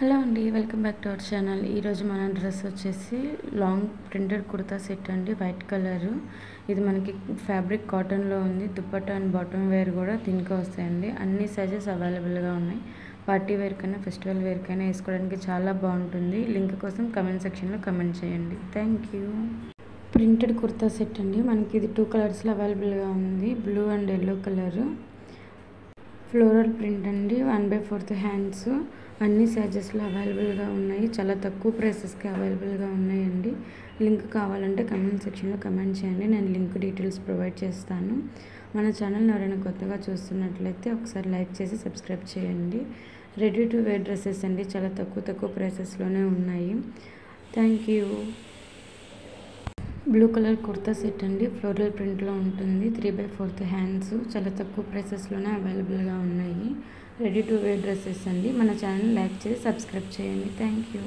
Hello అండి, welcome back to our channel. ఈరోజు మన డ్రెస్ వచ్చేసి లాంగ్ ప్రింటెడ్ కుర్తా సెట్ అండి, వైట్ కలరు. ఇది మనకి ఫ్యాబ్రిక్ కాటన్లో ఉంది. దుపట్టా అండ్ బాటమ్ వేర్ కూడా దీనికి వస్తాయండి. అన్ని సైజెస్ అవైలబుల్గా ఉన్నాయి. పార్టీ వేర్ కైనా ఫెస్టివల్ వేర్ కైనా వేసుకోవడానికి చాలా బాగుంటుంది. లింక్ కోసం కమెంట్ సెక్షన్లో కమెంట్ చేయండి. Thank you. Printed kurta set అండి, మనకి ఇది 2 కలర్స్లో అవైలబుల్గా ఉంది. Blue and yellow colour. Floral print అండి, 1/4 హ్యాండ్స్. అన్ని సైజెస్లో అవైలబుల్గా ఉన్నాయి. చాలా తక్కువ ప్రైసెస్కి అవైలబుల్గా ఉన్నాయండి. లింక్ కావాలంటే కమెంట్ సెక్షన్లో కమెంట్ చేయండి, నేను లింక్ డీటెయిల్స్ ప్రొవైడ్ చేస్తాను. మన ఛానల్ని ఎవరైనా కొత్తగా చూస్తున్నట్లయితే ఒకసారి లైక్ చేసి సబ్స్క్రైబ్ చేయండి. రెడీ టు వేర్ డ్రెస్సెస్ అండి, చాలా తక్కువ ప్రైసెస్లోనే ఉన్నాయి. Thank you. Blue colour kurta set అండి, ఫ్లోరల్ ప్రింట్లో ఉంటుంది. 3/4 హ్యాండ్స్. చాలా తక్కువ ప్రైసెస్లోనే అవైలబుల్గా ఉన్నాయి. రెడీ టు వేర్ డ్రెస్సెస్ అండి. మన ఛానల్ లైక్ చేసి సబ్స్క్రైబ్ చేయండి. Thank you.